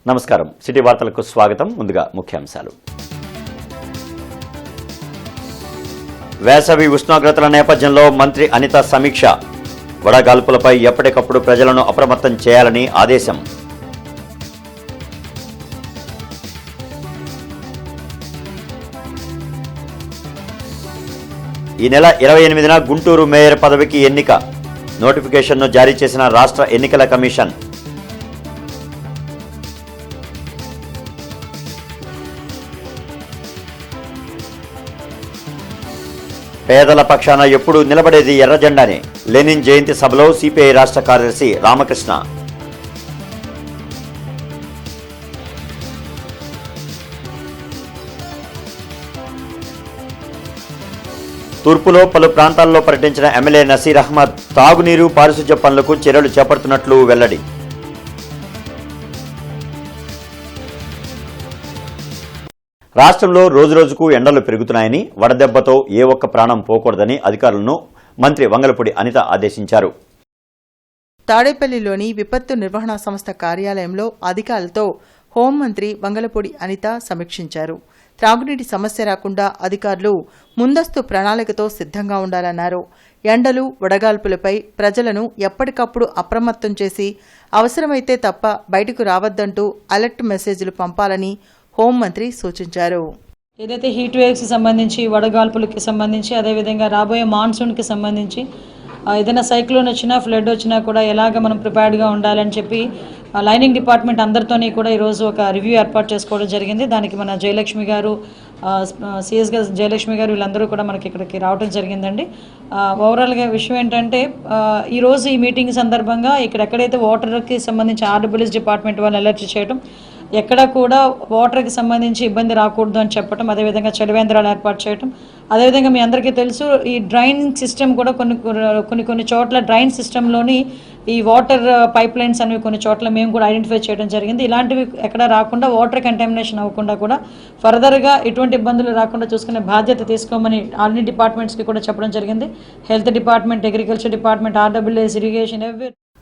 నమస్కారం. సిటీ వార్తలకు స్వాగతం. ముందుగా ముఖ్యాంశాలు. వేసవి ఉష్ణోగ్రతల నేపథ్యంలో మంత్రి అనిత సమీక్ష. వడగాల్పులపై ఎప్పటికప్పుడు ప్రజలను అప్రమత్తం చేయాలని ఆదేశం. ఈ నెల 28న గుంటూరు మేయర్ పదవికి ఎన్నిక. నోటిఫికేషన్ను జారీ చేసిన రాష్ట్ర ఎన్నికల కమిషన్. పేదల పక్షాన ఎప్పుడు నిలబడేది ఎర్రజెండానే. లెనిన్ జయంతి సభలో సిపిఐ రాష్ట్ర కార్యదర్శి రామకృష్ణ. తూర్పులో పలు ప్రాంతాల్లో పర్యటించిన ఎమ్మెల్యే నసీర్ అహ్మద్ తాగునీరు, పారిశుధ్య పనులకు చర్యలు చేపడుతున్నట్లు వెల్లడి. రాష్ట్రంలో రోజురోజుకు ఎండలు పెరుగుతున్నాయని, వడదెబ్బతో ఏ ఒక్క ప్రాణం పోకూడదని అధికారులను మంత్రి వంగలపూడి అనిత ఆదేశించారు. తాడేపల్లిలోని విపత్తు నిర్వహణ సంస్థ కార్యాలయంలో అధికారులతో హోంమంత్రి వంగలపూడి అనిత సమీక్షించారు. త్రాగునీటి సమస్య రాకుండా అధికారులు ముందస్తు ప్రణాళికతో సిద్ధంగా ఉండాలన్నారు. ఎండలు, వడగాల్పులపై ప్రజలను ఎప్పటికప్పుడు అప్రమత్తం చేసి అవసరమైతే తప్ప బయటకు రావద్దంటూ అలర్ట్ మెసేజ్లు పంపాలని హోంమంత్రి సూచించారు. ఏదైతే హీట్ వేవ్స్కి సంబంధించి, వడగాల్పులకి సంబంధించి, అదేవిధంగా రాబోయే మాన్సూన్కి సంబంధించి ఏదైనా సైక్లోన్ వచ్చినా, ఫ్లడ్ వచ్చినా కూడా ఎలాగ మనం ప్రిపేర్డ్గా ఉండాలని చెప్పి లైనింగ్ డిపార్ట్మెంట్ అందరితోని కూడా ఈరోజు ఒక రివ్యూ ఏర్పాటు చేసుకోవడం జరిగింది. దానికి మన జయలక్ష్మి గారు, సిఎస్ గారు జయలక్ష్మి గారు వీళ్ళందరూ కూడా మనకి ఇక్కడికి రావడం జరిగిందండి. ఓవరాల్గా విషయం ఏంటంటే, ఈరోజు ఈ మీటింగ్ సందర్భంగా ఎక్కడైతే వాటర్కి సంబంధించి ఆర్డబ్ల్యూఎస్ డిపార్ట్మెంట్ వాళ్ళు అలర్ట్ చేయడం, ఎక్కడ కూడా వాటర్కి సంబంధించి ఇబ్బంది రాకూడదు అని చెప్పడం, అదేవిధంగా చలివేంద్రాలు ఏర్పాటు చేయడం, అదేవిధంగా మీ అందరికీ తెలుసు ఈ డ్రైనింగ్ సిస్టమ్ కూడా కొన్ని చోట్ల డ్రైన్ సిస్టంలోని ఈ వాటర్ పైప్ లైన్స్ అనేవి కొన్ని చోట్ల మేము కూడా ఐడెంటిఫై చేయడం జరిగింది. ఇలాంటివి ఎక్కడ రాకుండా, వాటర్ కంటామినేషన్ అవ్వకుండా కూడా ఫర్దర్గా ఎటువంటి ఇబ్బందులు రాకుండా చూసుకునే బాధ్యత తీసుకోమని అన్ని డిపార్ట్మెంట్స్కి కూడా చెప్పడం జరిగింది. Health department, agriculture department, RWS, irrigation,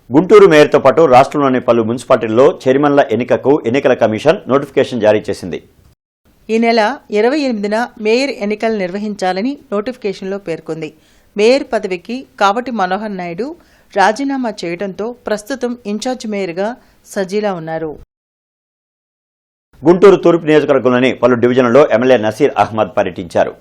Guntur మేయర్తో పాటు రాష్ట్రంలోని పలు మున్సిపాలిటీల్లో చైర్మన్ల ఎన్నికకు ఎన్నికల కమిషన్ నోటిఫికేషన్ జారీ చేసింది. ఈ నెల 28న మేయర్ ఎన్నికలు నిర్వహించాలని నోటిఫికేషన్లో పేర్కొంది. మేయర్ పదవికి కావటి మనోహర్ నాయుడు రాజీనామా చేయడంతో ప్రస్తుతం ఇన్ఛార్జ్ మేయర్గా సజీలా ఉన్నారు. గుంటూరు తూర్పు నియోజకవర్గంలోని పలు డివిజన్లలో ఎమ్మెల్యే నసీర్ అహ్మద్ పర్యటించారు.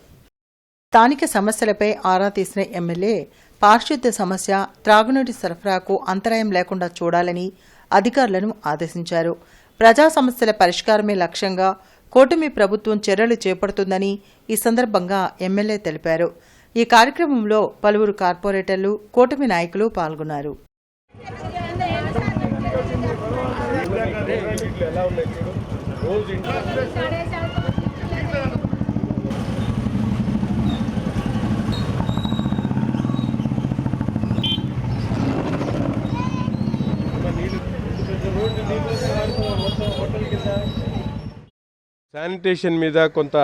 స్థానిక సమస్యలపై ఆరా తీసిన ఎమ్మెల్యే పారిశుద్ధ్య సమస్య, త్రాగునీటి సరఫరాకు అంతరాయం లేకుండా చూడాలని అధికారులను ఆదేశించారు. ప్రజా సమస్యల పరిష్కారమే లక్ష్యంగా కూటమి ప్రభుత్వం చర్యలు చేపడుతుందని ఈ సందర్భంగా ఎమ్మెల్యే తెలిపారు. ఈ కార్యక్రమంలో పలువురు కార్పొరేటర్లు, కూటమి నాయకులు పాల్గొన్నారు. శానిటేషన్ మీద కొంత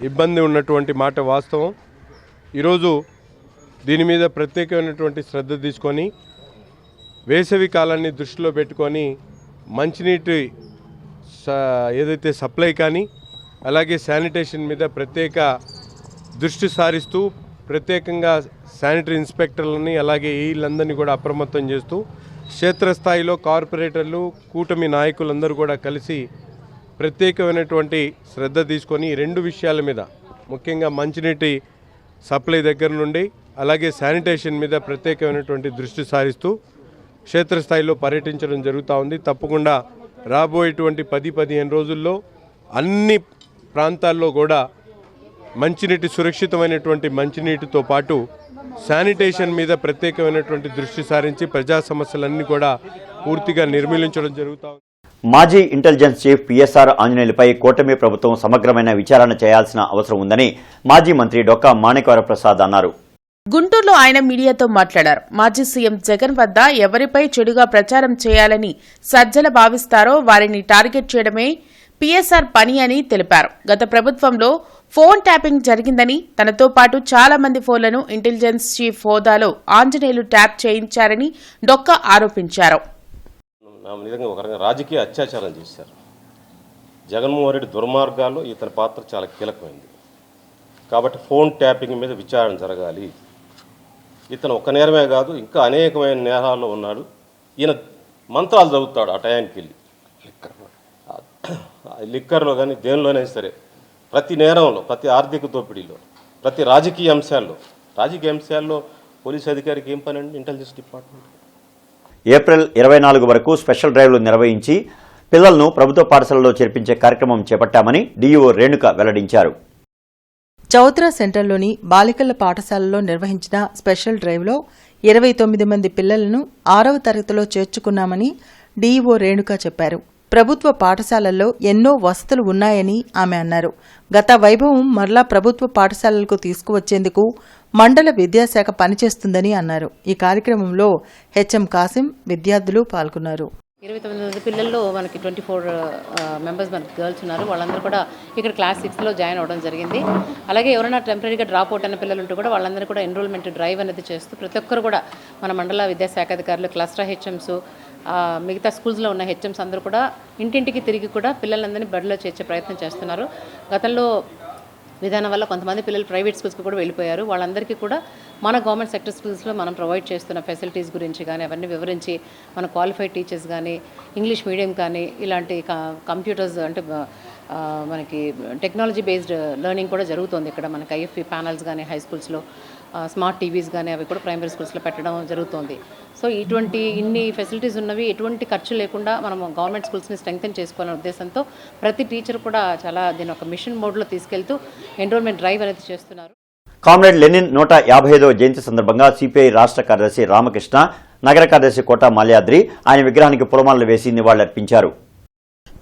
ఇబ్బంది ఉన్నటువంటి మాట వాస్తవం. ఈరోజు దీని మీద ప్రత్యేకమైనటువంటి శ్రద్ధ తీసుకొని వేసవి కాలాన్ని దృష్టిలో పెట్టుకొని మంచినీటి ఏదైతే సప్లై కానీ, అలాగే శానిటేషన్ మీద ప్రత్యేక దృష్టి సారిస్తూ ప్రత్యేకంగా శానిటరీ ఇన్స్పెక్టర్లని, అలాగే వీళ్ళందరినీ కూడా అప్రమత్తం చేస్తూ క్షేత్రస్థాయిలో కార్పొరేటర్లు, కూటమి నాయకులందరూ కూడా కలిసి ప్రత్యేకమైనటువంటి శ్రద్ధ తీసుకొని రెండు విషయాల మీద, ముఖ్యంగా మంచినీటి సప్లై దగ్గర నుండి అలాగే శానిటేషన్ మీద ప్రత్యేకమైనటువంటి దృష్టి సారిస్తూ క్షేత్రస్థాయిలో పర్యటించడం జరుగుతూ ఉంది. తప్పకుండా రాబోయేటువంటి 10-15 రోజుల్లో అన్ని ప్రాంతాల్లో కూడా మంచినీటి, సురక్షితమైనటువంటి మంచినీటితో పాటు శానిటేషన్ మీద ప్రత్యేకమైనటువంటి దృష్టి సారించి ప్రజా సమస్యలన్నీ కూడా పూర్తిగా నిర్మూలించడం జరుగుతూ ఉంది. మాజీ ఇంటెలిజెన్స్ చీఫ్ పిఎస్ఆర్ ఆంజనేయులపై కూటమి ప్రభుత్వం సమగ్రమైన విచారణ చేయాల్సిన అవసరం ఉందని మాజీ మంత్రి డొక్కా మాణిక్యవరప్రసాద్ అన్నారు. గుంటూరులో ఆయన మీడియాతో మాట్లాడారు. మాజీ సీఎం జగన్ వద్ద ఎవరిపై చెడుగా ప్రచారం చేయాలని సజ్జల భావిస్తారో వారిని టార్గెట్ చేయడమే పిఎస్ఆర్ పని అని తెలిపారు. గత ప్రభుత్వంలో ఫోన్ ట్యాపింగ్ జరిగిందని, తనతో పాటు చాలా మంది ఫోన్లను ఇంటెలిజెన్స్ చీఫ్ హోదాలో ఆంజనేయులు ట్యాప్ చేయించారని డొక్కా ఆరోపించారు. నా నిజంగా ఒక రకంగా రాజకీయ అత్యాచారం చేశారు. జగన్మోహన్ రెడ్డి దుర్మార్గాల్లో ఇతని పాత్ర చాలా కీలకమైంది. కాబట్టి ఫోన్ ట్యాపింగ్ మీద విచారణ జరగాలి. ఇతను ఒక నేరమే కాదు, ఇంకా అనేకమైన నేరాల్లో ఉన్నాడు. ఈయన మంత్రాలు చదువుతాడు ఆ టయానికి వెళ్ళి, లిక్కర్లో కానీ దేనిలోనైనా సరే, ప్రతి నేరంలో, ప్రతి ఆర్థిక దోపిడీలో, ప్రతి రాజకీయ అంశాల్లో పోలీస్ అధికారికి ఏం పని అండి? Intelligence department. ఏప్రిల్ 24 వరకు స్పెషల్ డ్రైవ్లు నిర్వహించి పిల్లలను ప్రభుత్వ పాఠశాలలో చేర్పించే కార్యక్రమం చేపట్టామని డీఈఓ రేణుక వెల్లడించారు. చౌత్రా సెంటర్లోని బాలికల పాఠశాలలో నిర్వహించిన స్పెషల్ డ్రైవ్లో 29 మంది పిల్లలను 6వ తరగతిలో చేర్చుకున్నామని డీఈఓ రేణుక చెప్పారు. ప్రభుత్వ పాఠశాలల్లో ఎన్నో వసతులు ఉన్నాయని ఆమె అన్నారు. గత వైభవం మరలా ప్రభుత్వ పాఠశాలలకు తీసుకువచ్చేందుకు మండల విద్యాశాఖ పనిచేస్తుందని అన్నారు. ఈ కార్యక్రమంలో హెచ్ఎం కాసిం, విద్యార్థులు పాల్గొన్నారు. 29 మంది పిల్లల్లో మనకి 24 మెంబర్స్ మనకి గర్ల్స్ ఉన్నారు. వాళ్ళందరూ కూడా ఇక్కడ క్లాస్ 6లో జాయిన్ అవ్వడం జరిగింది. అలాగే ఎవరైనా టెంపరీగా డ్రాప్ అవుట్ అయిన పిల్లలు ఉంటే కూడా వాళ్ళందరూ కూడా ఎన్రోల్మెంట్ డ్రైవ్ అనేది చేస్తూ ప్రతి ఒక్కరు కూడా మన మండల విద్యాశాఖ అధికారులు, క్లస్టర్ హెచ్ఎంస్, మిగతా స్కూల్స్లో ఉన్న హెచ్ఎంస్ అందరూ కూడా ఇంటింటికి తిరిగి కూడా పిల్లలందరినీ బడిలో చేర్చే ప్రయత్నం చేస్తున్నారు. గతంలో విధానం వల్ల కొంతమంది పిల్లలు ప్రైవేట్ స్కూల్స్కి కూడా వెళ్ళిపోయారు. వాళ్ళందరికీ కూడా మన గవర్నమెంట్ సెక్టర్ స్కూల్స్లో మనం ప్రొవైడ్ చేస్తున్న ఫెసిలిటీస్ గురించి కానీ అవన్నీ వివరించి మన క్వాలిఫైడ్ టీచర్స్ కానీ, ఇంగ్లీష్ మీడియం కానీ, ఇలాంటి కంప్యూటర్స్ అంటే మనకి టెక్నాలజీ బేస్డ్ లెర్నింగ్ కూడా జరుగుతుంది. ఇక్కడ మనకి ఐఎఫ్పి ప్యానల్స్ కానీ హై స్కూల్స్లో, స్మార్ట్ టీవీస్ కానీ అవి కూడా ప్రైమరీ స్కూల్స్లో పెట్టడం జరుగుతుంది. సో ఇన్ని ఫెసిలిటీస్ ఉన్నవి ఎటువంటి ఖర్చు లేకుండా మనం గవర్నమెంట్ స్కూల్స్ని స్ట్రెంగ్తెన్ చేసుకోవాలనే ఉద్దేశంతో ప్రతి టీచర్ కూడా చాలా దీని ఒక మిషన్ మోడ్లో తీసుకెళ్తూ ఎన్రోల్మెంట్ డ్రైవ్ అనేది చేస్తున్నారు. కామ్రేడ్ లెనిన్ 155వ జయంతి సందర్భంగా సిపిఐ రాష్ట్ర కార్యదర్శి రామకృష్ణ, నగర కార్యదర్శి కోట మాల్యాద్రి ఆయన విగ్రహానికి పూలమాలలు వేసి నివాళులర్పించారు.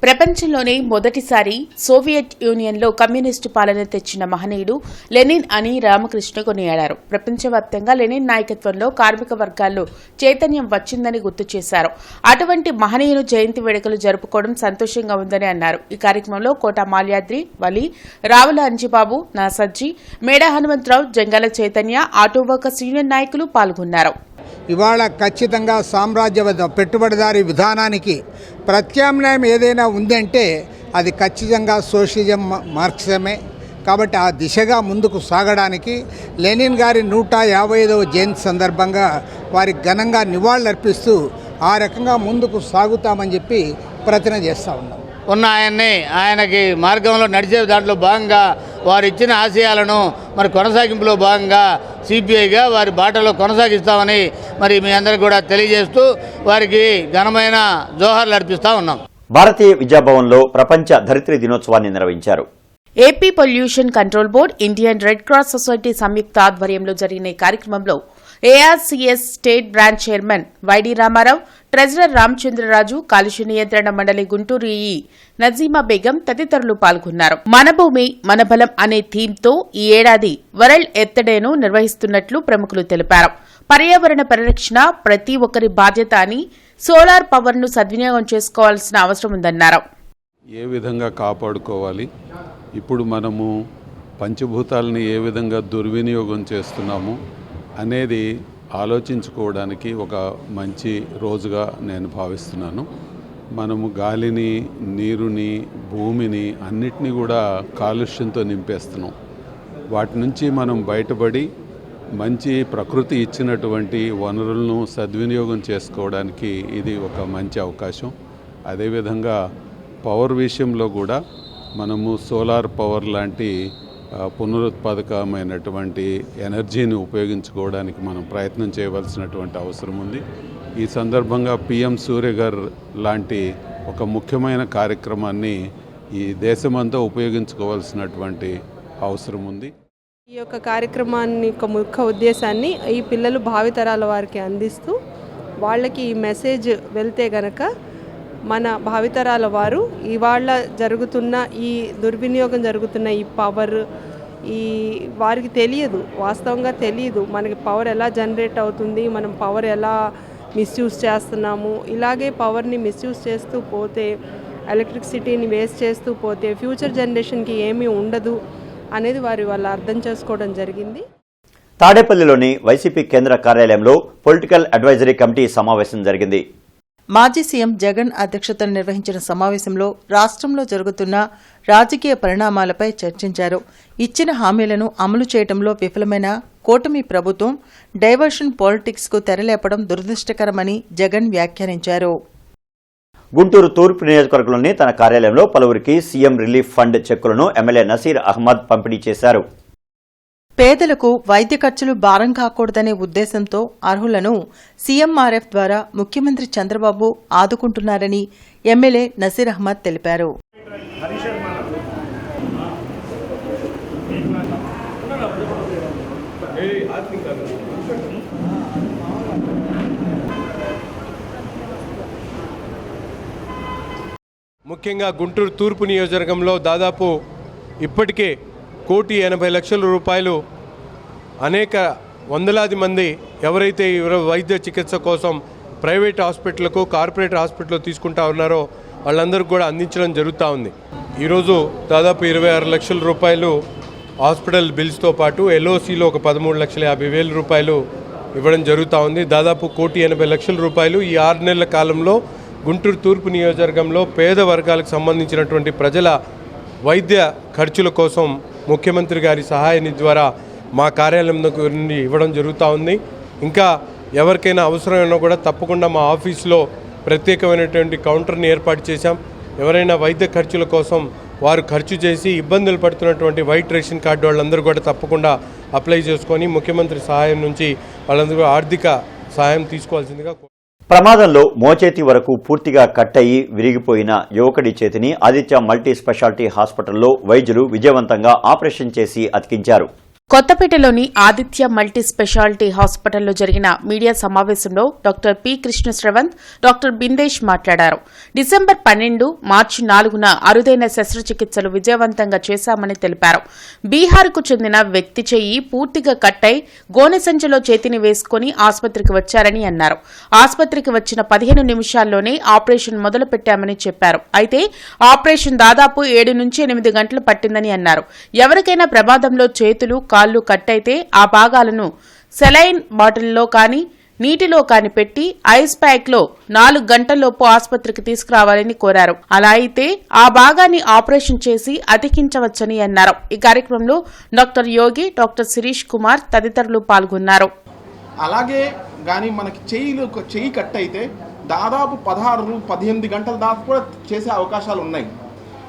ప్రపంచంలోనే మొదటిసారి సోవియట్ యూనియన్లో కమ్యూనిస్టు పాలన తెచ్చిన మహనీయుడు లెనిన్ అని రామకృష్ణ కొనియాడారు. ప్రపంచవ్యాప్తంగా లెనిన్ నాయకత్వంలో కార్మిక వర్గాల్లో చైతన్యం వచ్చిందని గుర్తు చేశారు. అటువంటి మహనీయుని జయంతి వేడుకలు జరుపుకోవడం సంతోషంగా ఉందని అన్నారు. ఈ కార్యక్రమంలో Kota Malyadri, Vali, Ravula Anjibabu, Nasajji, Meda Hanumantharao, Jangala Chaitanya, auto workers union నాయకులు పాల్గొన్నారు. ఇవాళ ఖచ్చితంగా సామ్రాజ్యవాద పెట్టుబడిదారీ విధానానికి ప్రత్యామ్నాయం ఏదైనా ఉందంటే అది ఖచ్చితంగా సోషలిజం, మార్క్సిజమే. కాబట్టి ఆ దిశగా ముందుకు సాగడానికి లెనిన్ గారి 155వ జయంతి సందర్భంగా వారికి ఘనంగా నివాళులర్పిస్తూ ఆ రకంగా ముందుకు సాగుతామని చెప్పి ప్రతిజ్ఞ చేస్తూ ఉన్నాం. ఉన్న ఆయనకి మార్గంలో నడిచే దాంట్లో భాగంగా వారు ఇచ్చిన ఆశయాలను మరి కొనసాగింపులో భాగంగా సిపిఐగా వారి బాటలో కొనసాగిస్తామని మరి మీ అందరికీ కూడా తెలియజేస్తూ వారికి ఘనమైన జోహార్లు అర్పిస్తూ ఉన్నాం. భారతీయ విద్యాభవన్లో ప్రపంచ ధరిత్రి దినోత్సవాన్ని నిర్వహించారు. AP pollution control board, Indian Red Cross society సంయుక్త ఆధ్వర్యంలో జరిగిన ఈ కార్యక్రమంలో ARCS state branch chairman YD Ramarao, treasurer Ramachandraraju, కాలుష్య నియంత్రణ మండలి గుంటూరు ఈఈ నజీమా బేగం తదితరులు పాల్గొన్నారు. మన భూమి మన బలం అనే థీమ్తో ఈ ఏడాది వరల్డ్ ఎర్త్ డేను నిర్వహిస్తున్నట్లు ప్రముఖులు తెలిపారు. పర్యావరణ పరిరక్షణ ప్రతి ఒక్కరి బాధ్యత అని, సోలార్ పవర్ను సద్వినియోగం చేసుకోవాల్సిన అవసరం ఉందన్నారు. ఏ విధంగా కాపాడుకోవాలి, ఇప్పుడు మనము పంచభూతాలని ఏ విధంగా దుర్వినియోగం చేస్తున్నాము అనేది ఆలోచించుకోవడానికి ఒక మంచి రోజుగా నేను భావిస్తున్నాను. మనము గాలిని, నీరుని, భూమిని అన్నిటినీ కూడా కాలుష్యంతో నింపేస్తున్నాం. వాటి నుంచి మనం బయటపడి మంచి ప్రకృతి ఇచ్చినటువంటి వనరులను సద్వినియోగం చేసుకోవడానికి ఇది ఒక మంచి అవకాశం. అదేవిధంగా పవర్ విషయంలో కూడా మనము సోలార్ పవర్ లాంటి పునరుత్పాదకమైనటువంటి ఎనర్జీని ఉపయోగించుకోవడానికి మనం ప్రయత్నం చేయవలసినటువంటి అవసరం ఉంది. ఈ సందర్భంగా పిఎం సూర్య గారు లాంటి ఒక ముఖ్యమైన కార్యక్రమాన్ని ఈ దేశమంతా ఉపయోగించుకోవాల్సినటువంటి అవసరం ఉంది. ఈ యొక్క కార్యక్రమాన్ని యొక్క ముఖ్య ఉద్దేశాన్ని ఈ పిల్లలు భావితరాల వారికి అందిస్తూ వాళ్ళకి ఈ మెసేజ్ వెళ్తే గనక మన భావితరాల వారు ఇవాళ జరుగుతున్న ఈ దుర్వినియోగం జరుగుతున్న ఈ పవర్ వారికి తెలియదు, వాస్తవంగా తెలియదు మనకి పవర్ ఎలా జనరేట్ అవుతుంది, మనం పవర్ ఎలా మిస్యూజ్ చేస్తున్నాము. ఇలాగే పవర్ని మిస్యూజ్ చేస్తూ పోతే, ఎలక్ట్రిసిటీని వేస్ట్ చేస్తూ పోతే ఫ్యూచర్ జనరేషన్కి ఏమీ ఉండదు అనేది వాళ్ళు అర్థం చేసుకోవడం జరిగింది. తాడేపల్లిలోని వైసీపీ కేంద్ర కార్యాలయంలో పొలిటికల్ అడ్వైజరీ కమిటీ సమావేశం జరిగింది. మాజీ సీఎం జగన్ అధ్యక్షతన నిర్వహించిన సమావేశంలో రాష్ట్రంలో జరుగుతున్న రాజకీయ పరిణామాలపై చర్చించారు. ఇచ్చిన హామీలను అమలు చేయడంలో విఫలమైన కూటమి ప్రభుత్వం డైవర్షన్ పాలిటిక్స్ కు తెరలేపడం దురదృష్టకరమని జగన్ వ్యాఖ్యానించారు. గుంటూరు తూర్పు నియోజకవర్గంలోని తన కార్యాలయంలో పలువురికి సీఎం రిలీఫ్ ఫండ్ చెక్కులను ఎమ్మెల్యే నసీర్ అహ్మద్ పంపిణీ చేశారు. పేదలకు వైద్య ఖర్చులు భారం కాకూడదనే ఉద్దేశంతో అర్హులను సీఎంఆర్ఎఫ్ ద్వారా ముఖ్యమంత్రి చంద్రబాబు ఆదుకుంటున్నారని ఎమ్మెల్యే నసీర్ అహ్మద్ తెలిపారు. ముఖ్యంగా గుంటూరు తూర్పు నియోజకవర్గంలో దాదాపు ఇప్పటికే 1,80,00,000 రూపాయలు అనేక వందలాది మంది ఎవరైతే వైద్య చికిత్స కోసం ప్రైవేట్ హాస్పిటల్కు కార్పొరేట్ హాస్పిటల్లో తీసుకుంటా ఉన్నారో వాళ్ళందరికీ కూడా అందించడం జరుగుతూ ఉంది. ఈరోజు దాదాపు 26 లక్షల రూపాయలు హాస్పిటల్ బిల్స్తో పాటు ఎల్ఓసిలో ఒక 13,50,000 రూపాయలు ఇవ్వడం జరుగుతూ ఉంది. దాదాపు 1,80,00,000 రూపాయలు ఈ 6 నెలల కాలంలో గుంటూరు తూర్పు నియోజకవర్గంలో పేద వర్గాలకు సంబంధించినటువంటి ప్రజల వైద్య ఖర్చుల కోసం ముఖ్యమంత్రి గారి సహాయ నిధి ద్వారా మా కార్యాలయం నుండి ఇవ్వడం జరుగుతూ ఉంది. ఇంకా ఎవరికైనా అవసరమైనా కూడా తప్పకుండా మా ఆఫీస్లో ప్రత్యేకమైనటువంటి కౌంటర్ని ఏర్పాటు చేశాం. ఎవరైనా వైద్య ఖర్చుల కోసం వారు ఖర్చు చేసి ఇబ్బందులు పడుతున్నటువంటి వైట్ రేషన్ కార్డు వాళ్ళందరూ కూడా తప్పకుండా అప్లై చేసుకొని ముఖ్యమంత్రి సహాయం నుంచి వాళ్ళందరూ ఆర్థిక సహాయం తీసుకోవాల్సిందిగా. ప్రమాదంలో మోచేతి వరకు పూర్తిగా కట్టయి విరిగిపోయిన యువకుడి చేతిని ఆదిత్య మల్టీ స్పెషాలిటీ హాస్పిటల్లో వైద్యులు విజయవంతంగా ఆపరేషన్ చేసి అతికించారు. కొత్తపేటలోని ఆదిత్య మల్టీ స్పెషాలిటీ హాస్పిటల్లో జరిగిన మీడియా సమావేశంలో doctor P Krishna Sravanth, doctor Bindesh మాట్లాడారు. డిసెంబర్ 12, మార్చి 4న అరుదైన శస్త్రచికిత్సలు విజయవంతంగా చేశామని తెలిపారు. బీహార్కు చెందిన వ్యక్తి చెయ్యి పూర్తిగా కట్టై గోనె సంచిలో చేతిని వేసుకుని ఆసుపత్రికి వచ్చారని అన్నారు. ఆసుపత్రికి వచ్చిన 15 నిమిషాల్లోనే ఆపరేషన్ మొదలుపెట్టామని చెప్పారు. అయితే ఆపరేషన్ దాదాపు 7 నుంచి 8 గంటలు పట్టిందని అన్నారు. ఎవరికైనా ప్రమాదంలో చేతులు కాళ్లు కట్టయితే ఆ భాగాలను సెలైన్ బాటిల్లో కానీ నీటిలో కాని పెట్టి ఐస్ ప్యాక్ లో 4 గంటల్లోపు ఆసుపత్రికి తీసుకురావాలని కోరారు. అలా అయితే ఆ భాగాన్ని ఆపరేషన్ చేసి అతికించవచ్చని అన్నారు. ఈ కార్యక్రమంలో డాక్టర్ యోగి, డాక్టర్ శిరీష్ కుమార్ తదితరులు పాల్గొన్నారు. అలాగే కానీ మనకి చెయ్యి కట్ అయితే దాదాపు 16-18 గంటల దాకా కూడా చేసే అవకాశాలు ఉన్నాయి.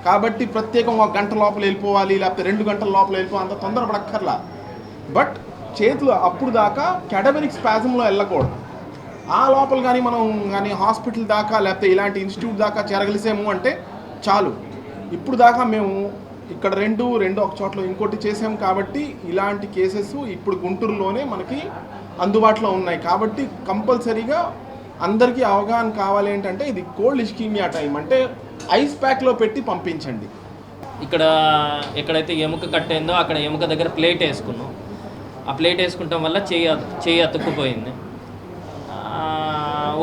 కాబట్టి ప్రత్యేకం 1 గంట లోపల వెళ్ళిపోవాలి, లేకపోతే 2 గంటల లోపల వెళ్ళిపోవాలి, అంత తొందరపడక్కర్లా. బట్ చేతులు అప్పుడు దాకా క్యాటబెరిక్ స్పాజంలో వెళ్ళకూడదు. ఆ లోపల కానీ హాస్పిటల్ దాకా లేకపోతే ఇలాంటి ఇన్స్టిట్యూట్ దాకా చేరగలిసాము అంటే చాలు. ఇప్పుడు దాకా మేము ఇక్కడ రెండు ఒక చోట్ల ఇంకోటి చేసాము. కాబట్టి ఇలాంటి కేసెస్ ఇప్పుడు గుంటూరులోనే మనకి అందుబాటులో ఉన్నాయి. కాబట్టి కంపల్సరీగా అందరికీ అవగాహన కావాలి ఏంటంటే ఇది కోల్డ్ ఇస్కీమియా టైం, అంటే ఐస్ ప్యాక్లో పెట్టి పంపించండి. ఇక్కడ ఎక్కడైతే ఎముక కట్టయిందో అక్కడ ఎముక దగ్గర ప్లేట్ వేసుకున్నాం. ఆ ప్లేట్ వేసుకుంటాం వల్ల చెయ్యి అతుక్కుపోయింది.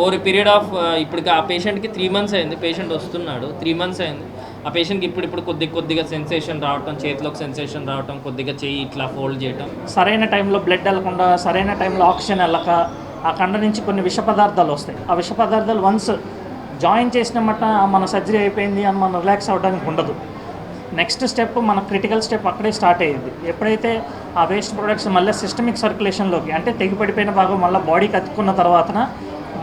ఓవర్ పీరియడ్ ఆఫ్ ఇప్పటికి ఆ పేషెంట్కి 3 months అయింది. పేషెంట్ వస్తున్నాడు, 3 months అయింది. ఆ పేషెంట్కి ఇప్పుడు కొద్దిగా సెన్సేషన్ రావటం, చేతిలోకి సెన్సేషన్ రావటం, కొద్దిగా చెయ్యి ఇట్లా ఫోల్డ్ చేయటం, సరైన టైంలో బ్లడ్ వెళ్ళకుండా, సరైన టైంలో ఆక్సిజన్ వెళ్ళక ఆ కండ నుంచి కొన్ని విష పదార్థాలు వస్తాయి. ఆ విష పదార్థాలు వన్స్ జాయిన్ చేసిన మట్ట మన సర్జరీ అయిపోయింది అని మనం రిలాక్స్ అవ్వడానికి ఉండదు. నెక్స్ట్ స్టెప్ మన క్రిటికల్ స్టెప్ అక్కడే స్టార్ట్ అయ్యింది. ఎప్పుడైతే ఆ వేస్ట్ ప్రొడక్ట్స్ మళ్ళీ సిస్టమిక్ సర్క్యులేషన్లోకి, అంటే తెగిపడిపోయిన భాగం మళ్ళీ బాడీకి అతుక్కున్న తర్వాతన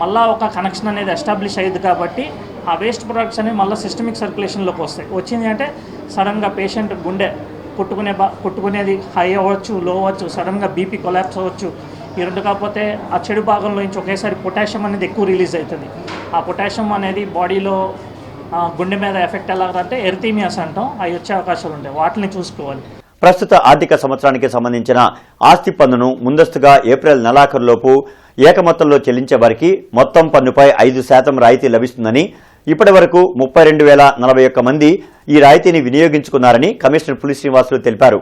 మళ్ళీ ఒక కనెక్షన్ అనేది ఎస్టాబ్లిష్ అయ్యింది. కాబట్టి ఆ వేస్ట్ ప్రొడక్ట్స్ అనేవి మళ్ళీ సిస్టమిక్ సర్క్యులేషన్లోకి వస్తాయి. వచ్చింది అంటే సడన్గా పేషెంట్ గుండె కొట్టుకునేది హై అవ్వచ్చు, లో అవ్వచ్చు, సడన్గా బీపీ కొలాప్స్ అవ్వచ్చు. ఈ రెండు కాకపోతే ఆ చెడు భాగంలో నుంచి ఒకేసారి పొటాషియం అనేది ఎక్కువ రిలీజ్ అవుతుంది. ఆ పొటాషియం అనేది బాడీలో గుండె మీద ఎఫెక్ట్ ఎలాగంటే ఎరిథీమియాస్ అంటాం, అవి వచ్చే అవకాశాలు ఉంటాయి. వాటిని చూసుకోవాలి. ప్రస్తుత ఆర్థిక సంవత్సరానికి సంబంధించిన ఆస్తి పన్నును ముందస్తుగా ఏప్రిల్ నెలాఖరులోపు ఏకమొత్తంలో చెల్లించే వారికి మొత్తం పన్నుపై 5% రాయితీ లభిస్తుందని, ఇప్పటి వరకు 32,041 మంది ఈ రాయితీని వినియోగించుకున్నారని కమిషనర్ పులి శ్రీనివాసులు తెలిపారు.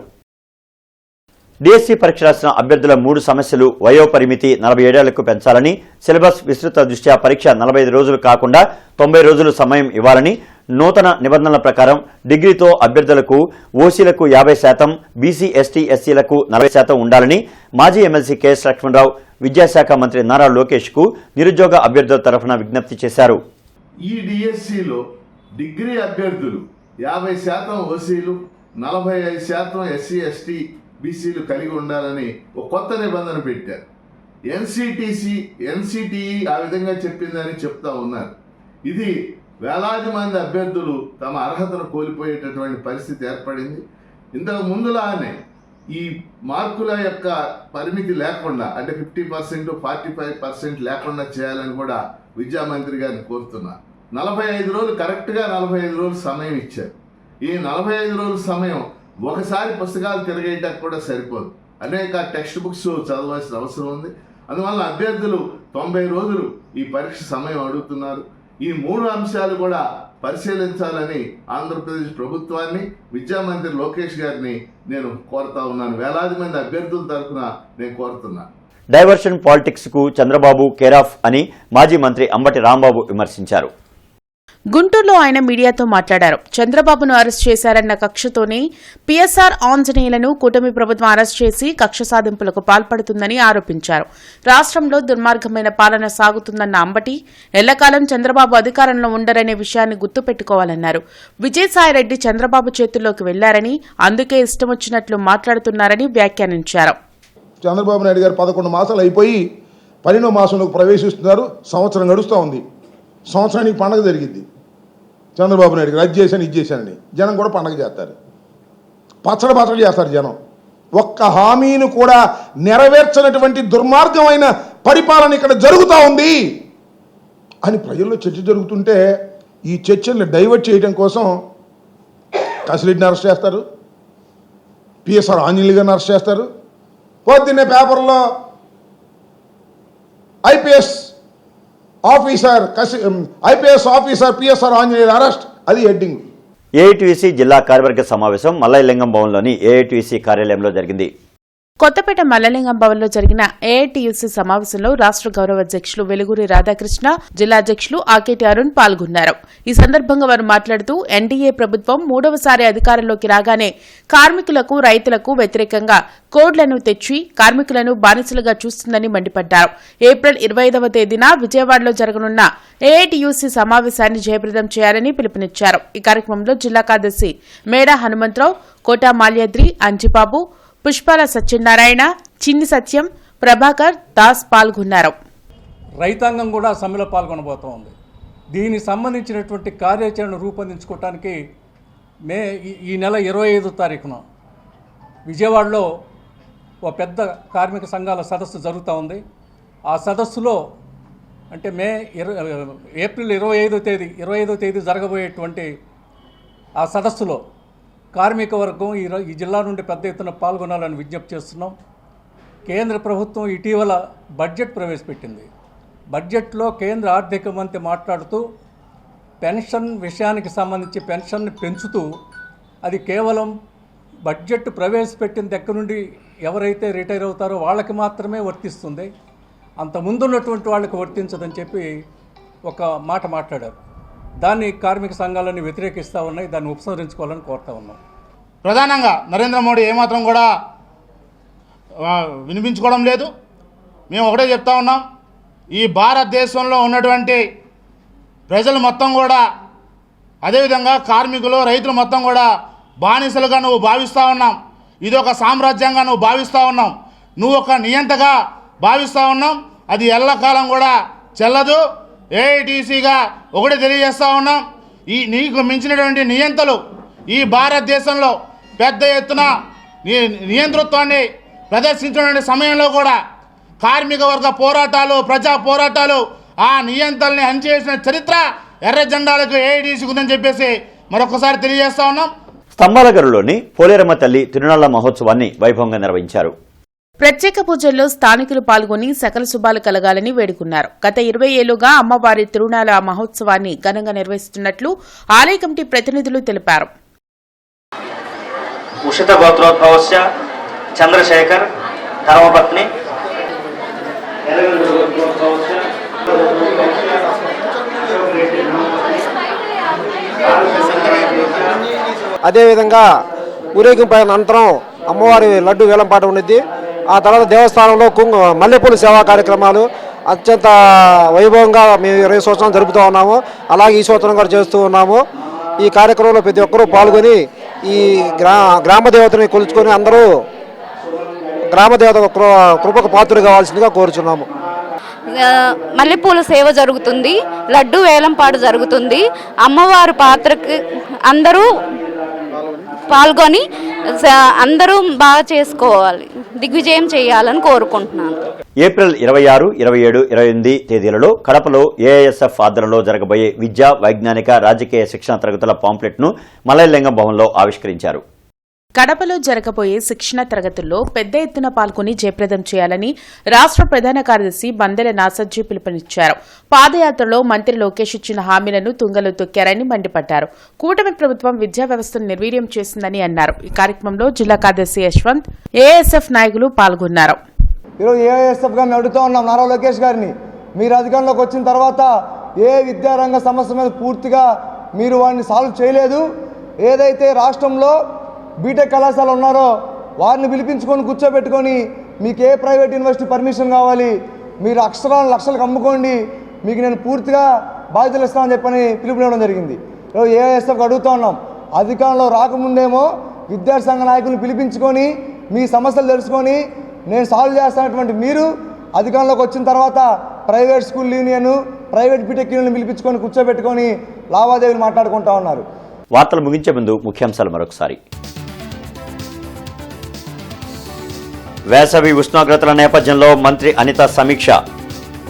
డిఎస్సీ పరీక్ష రాసిన అభ్యర్థుల 3 సమస్యలు వయోపరిమితి 47 ఏళ్లకు పెంచాలని, సిలబస్ విస్తృత దృష్ట్యా పరీక్ష 45 రోజులు కాకుండా 90 రోజులు సమయం ఇవ్వాలని, నూతన నిబంధనల ప్రకారం డిగ్రీతో అభ్యర్థులకు ఓసీలకు 50%, బీసీ, ఎస్టీ, ఎస్సీలకు 40% ఉండాలని మాజీ ఎమ్మెల్సీ కెఎస్ లక్ష్మణరావు విద్యాశాఖ మంత్రి నారా లోకేష్కు నిరుద్యోగ అభ్యర్థుల తరఫున విజ్ఞప్తి చేశారు. ఈ డిఎస్సిలో డిగ్రీ అభ్యర్థులు 50% ఓసీలు 45% ఎస్సీ ఎస్టీ బీసీలు కలిగి ఉండాలని ఒక కొత్త నిబంధన పెట్టారు. ఎన్సిటిఈ ఆ విధంగా చెప్పిందని చెప్తా ఉన్నారు. ఇది వేలాది మంది అభ్యర్థులు తమ అర్హతను కోల్పోయేటటువంటి పరిస్థితి ఏర్పడింది. ఇంతకు ముందులానే ఈ మార్కుల యొక్క పరిమితి లేకుండా అంటే 50%, 45% లేకుండా చేయాలని కూడా విద్యామంత్రి గారిని కోరుతున్నా. 45 రోజులు కరెక్ట్గా 45 రోజులు సమయం ఇచ్చారు. ఈ 45 రోజుల సమయం ఒకసారి పుస్తకాలు తిరగేయటానికి కూడా సరిపోదు. అనేక టెక్స్ట్ బుక్స్ చదవాల్సిన అవసరం ఉంది. అందువల్ల అభ్యర్థులు 90 రోజులు ఈ పరీక్ష సమయం అడుగుతున్నారు. ఈ 3 అంశాలు కూడా పరిశీలించాలని ఆంధ్రప్రదేశ్ ప్రభుత్వాన్ని, విద్యామంత్రి లోకేష్ గారిని నేను కోరుతా ఉన్నాను. వేలాది మంది అభ్యర్థుల తరఫున నేను కోరుతున్నా. డైవర్షన్ పాలిటిక్స్ కు చంద్రబాబు కేరాఫ్ అని మాజీ మంత్రి అంబటి రాంబాబు విమర్శించారు. గుంటూరులో ఆయన మీడియాతో మాట్లాడారు. చంద్రబాబును అరెస్ట్ చేశారన్న కక్షతోనే పీఎస్ఆర్ ఆంజనేయులను కూటమి ప్రభుత్వం అరెస్ట్ చేసి కక్ష సాధింపులకు పాల్పడుతుందని ఆరోపించారు. రాష్ట్రంలో దుర్మార్గమైన పాలన సాగుతుందన్న అంబటి ఎల్లకాలం చంద్రబాబు అధికారంలో ఉండరనే విషయాన్ని గుర్తుపెట్టుకోవాలన్నారు. విజయసాయిరెడ్డి చంద్రబాబు చేతుల్లోకి వెళ్లారని, అందుకే ఇష్టం వచ్చినట్లు మాట్లాడుతున్నారని వ్యాఖ్యానించారు. చంద్రబాబు నాయుడు గారు 11 మాసాలు అయిపోయి 12వ మాసంలోకి ప్రవేశిస్తున్నారు. సంవత్సరం గడుస్తూ ఉంది. సంవత్సరానికి పండగ జరిగింది. చంద్రబాబు నాయుడు గారు అది చేశాను ఇది చేశానని జనం కూడా పండగ చేస్తారు. పచ్చడి చేస్తారు జనం. ఒక్క హామీని కూడా నెరవేర్చనటువంటి దుర్మార్గమైన పరిపాలన ఇక్కడ జరుగుతూ ఉంది అని ప్రజల్లో చర్చ జరుగుతుంటే ఈ చర్చల్ని డైవర్ట్ చేయడం కోసం కసిరెడ్డిని అరెస్ట్ చేస్తారు, పిఎస్ఆర్ ఆంజనేయులు గారిని అరెస్ట్ చేస్తారు. పొద్దున్నే పేపర్లో IPS officer PSR Anjaneyulu arrest, అది హెడ్డింగ్. ఏఐటీయూసీ జిల్లా కార్యవర్గ సమావేశం మల్లయ్యలింగం భవన్లోని ఏఐటీయూసీ కార్యాలయంలో జరిగింది. కొత్తపేట మల్లలింగం భవన్లో జరిగిన ఏఐటీయూసీ సమావేశంలో రాష్ట్ర గౌరవ అధ్యక్షులు వెలుగురి రాధాకృష్ణ, జిల్లా అధ్యక్షులు ఆకేటి అరుణ్ పాల్గొన్నారు. ఈ సందర్భంగా వారు మాట్లాడుతూ ఎన్డీఏ ప్రభుత్వం 3వసారి అధికారంలోకి రాగానే కార్మికులకు, రైతులకు వ్యతిరేకంగా కోడ్లను తెచ్చి కార్మికులను బానిసలుగా చూస్తుందని మండిపడ్డారు. ఏప్రిల్ 25వ తేదీన విజయవాడలో జరగనున్న ఏఐటీయూసీ సమావేశాన్ని జయప్రదం చేయాలని పిలుపునిచ్చారు. ఈ కార్యక్రమంలో జిల్లా కార్యదర్శి మేడా హనుమంతరావు, కోటా మాల్యాద్రి, అంజిబాబు, పుష్పాల సత్యనారాయణ, చిన్ని సత్యం, ప్రభాకర్ దాస్ పాల్గొన్నారు. రైతాంగం కూడా సమ్మెలో పాల్గొనబోతోంది. దీనికి సంబంధించినటువంటి కార్యాచరణ రూపొందించుకోవటానికి ఈ నెల 25వ తారీఖున విజయవాడలో ఒక పెద్ద కార్మిక సంఘాల సదస్సు జరుగుతూ ఉంది. ఆ సదస్సులో అంటే ఏప్రిల్ 25వ తేదీ జరగబోయేటువంటి ఆ సదస్సులో కార్మిక వర్గం ఈ జిల్లా నుండి పెద్ద ఎత్తున పాల్గొనాలని విజ్ఞప్తి చేస్తున్నాం. కేంద్ర ప్రభుత్వం ఇటీవల బడ్జెట్ ప్రవేశపెట్టింది. బడ్జెట్లో కేంద్ర ఆర్థిక మంత్రి మాట్లాడుతూ పెన్షన్ విషయానికి సంబంధించి పెన్షన్ని పెంచుతూ అది కేవలం బడ్జెట్ ప్రవేశపెట్టిన దగ్గర నుండి ఎవరైతే రిటైర్ అవుతారో వాళ్ళకి మాత్రమే వర్తిస్తుంది, అంత ముందున్నటువంటి వాళ్ళకి వర్తించదని చెప్పి ఒక మాట మాట్లాడారు. దాన్ని కార్మిక సంఘాలన్నీ వ్యతిరేకిస్తూ ఉన్నాయి. దాన్ని ఉపసంహరించుకోవాలని కోరుతా ఉన్నాం. ప్రధానంగా నరేంద్ర మోడీ ఏమాత్రం కూడా వినిపించుకోవడం లేదు. మేము ఒకటే చెప్తా ఉన్నాం, ఈ భారతదేశంలో ఉన్నటువంటి ప్రజలు మొత్తం కూడా, అదేవిధంగా కార్మికులు, రైతులు మొత్తం కూడా బానిసలుగా నువ్వు భావిస్తూ ఉన్నాం. ఇది ఒక సామ్రాజ్యంగా నువ్వు భావిస్తూ ఉన్నాం. నువ్వు ఒక నియంతగా భావిస్తూ ఉన్నాం. అది ఎల్లకాలం కూడా చెల్లదు. ఏఐటీసీగా ఒకటి తెలియజేస్తూ ఉన్నాం, నీకు మించినటువంటి నియంతలు ఈ భారతదేశంలో పెద్ద ఎత్తున నియంతృత్వాన్ని ప్రదర్శించినటువంటి సమయంలో కూడా కార్మిక వర్గ పోరాటాలు, ప్రజా పోరాటాలు, ఆ నియంతల్ని అణిచేసిన చరిత్ర ఎర్ర జెండాలకు ఏఐటీసీకి ఉందని చెప్పేసి మరొకసారి తెలియజేస్తా ఉన్నాం. స్తంభాలగరులోని పోలేరమ్మ తల్లి తిరునాళ్ల మహోత్సవాన్ని వైభవంగా నిర్వహించారు. ప్రత్యేక పూజల్లో స్థానికులు పాల్గొని సకల శుభాలు కలగాలని వేడుకున్నారు. గత 20 ఏళ్లుగా అమ్మవారి తిరునాళ్ల మహోత్సవాన్ని ఘనంగా నిర్వహిస్తున్నట్లు ఆలయ కమిటీ ప్రతినిధులు తెలిపారు. ఉషిత గోత్రోద్భవస్య చంద్రశేఖర్ ధర్మపత్ని అదేవిధంగా ఊరేగింపు అనంతరం అమ్మవారి లడ్డు వేలంపాట ఉన్నది. ఆ తర్వాత దేవస్థానంలో మల్లెపూలు సేవా కార్యక్రమాలు అత్యంత వైభవంగా మేము 20 సంవత్సరాలు జరుపుతూ ఉన్నాము. అలాగే ఈ సంవత్సరం కూడా చేస్తూ ఉన్నాము. ఈ కార్యక్రమంలో ప్రతి ఒక్కరూ పాల్గొని ఈ గ్రామ దేవతని కొలుచుకొని అందరూ గ్రామదేవత కృపకు పాత్రులు కావాల్సిందిగా కోరుచున్నాము. మల్లెపూల సేవ జరుగుతుంది, లడ్డు వేలంపాటు జరుగుతుంది. అమ్మవారి పాత్రకి అందరూ పాల్గొని అందరూ బాగా చేసుకోవాలి, దిగ్విజయం చేయాలని కోరుకుంటున్నాను. ఏప్రిల్ 26, 27, 28 తేదీలలో కడపలో ఏఐఎస్ఎఫ్ ఆధ్వర్యంలో జరగబోయే విద్యా, వైజ్ఞానిక, రాజకీయ శిక్షణ తరగతుల పాంప్లెట్ను మలయలింగం భవన్లో ఆవిష్కరించారు. కడపలో జరగబోయే శిక్షణ తరగతుల్లో పెద్ద ఎత్తున పాల్గొని జయప్రదం చేయాలని రాష్ట్ర ప్రధాన కార్యదర్శి బందెల నాసర్జీ పిలుపునిచ్చారు. పాదయాత్రలో మంత్రి లోకేష్ ఇచ్చిన హామీలను తుంగలో తొక్కారని మండిపడ్డారు. కూటమి ప్రభుత్వం విద్యా వ్యవస్థను నిర్వీర్యం చేసిందని అన్నారు. ఈ కార్యక్రమంలో జిల్లా కార్యదర్శి యశ్వంత్, ఏఎస్ఎఫ్ నాయకులు పాల్గొన్నారు. ఈరోజు ఏఐఎస్ఎఫ్గా మేము అడుగుతూ ఉన్నాం నారా లోకేష్ గారిని, మీరు అధికారంలోకి వచ్చిన తర్వాత ఏ విద్యారంగ సమస్య మీద పూర్తిగా మీరు వాటిని సాల్వ్ చేయలేదు. ఏదైతే రాష్ట్రంలో బీటెక్ కళాశాల ఉన్నారో వారిని పిలిపించుకొని కూర్చోబెట్టుకొని మీకు ఏ ప్రైవేట్ యూనివర్సిటీ పర్మిషన్ కావాలి, మీరు అక్షరాలు లక్షలకు అమ్ముకోండి, మీకు నేను పూర్తిగా బాధ్యతలు ఇస్తామని చెప్పని పిలుపునివ్వడం జరిగింది. ఈరోజు ఏఐఎస్ఎఫ్కి అడుగుతూ ఉన్నాం, అధికారంలో రాకముందేమో విద్యార్థి సంఘ నాయకులను పిలిపించుకొని మీ సమస్యలు తెలుసుకొని నేను సాల్వ్ చేస్తున్నటువంటి మీరు అధికారంలోకి వచ్చిన తర్వాత private school union, private BTech union పిలిపించుకొని కూర్చోబెట్టుకొని లావాదేవీలు మాట్లాడుకుంటా ఉన్నారు. వార్తలు ముగించే ముందు ముఖ్యాంశాలు మరొకసారి. వేసవి ఉష్ణోగ్రతల నేపథ్యంలో మంత్రి అనిత సమీక్ష.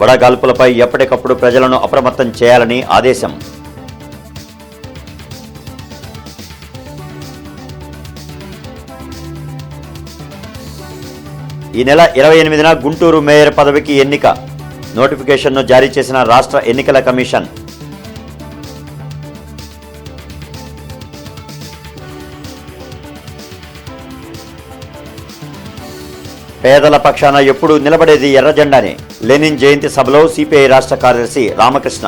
వడగాల్పులపై ఎప్పటికప్పుడు ప్రజలను అప్రమత్తం చేయాలని ఆదేశం. ఈ నెల 28న గుంటూరు మేయర్ పదవికి ఎన్నిక. నోటిఫికేషన్ను జారీ చేసిన రాష్ట్ర ఎన్నికల కమిషన్. పేదల పక్షాన ఎప్పుడూ నిలబడేది ఎర్రజెండానే. లెనిన్ జయంతి సభలో సిపిఐ రాష్ట్ర కార్యదర్శి రామకృష్ణ.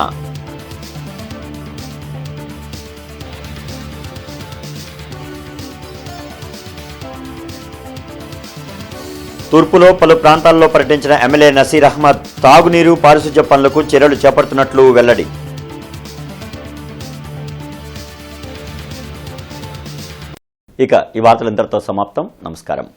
తూర్పులో పలు ప్రాంతాల్లో పర్యటించిన ఎమ్మెల్యే నసీర్ అహ్మద్ తాగునీరు, పారిశుధ్య పనులకు చర్యలు చేపడుతున్నట్లు వెల్లడి. ఇక ఈ వార్తలు ఇంతటితో సమాప్తం. నమస్కారం.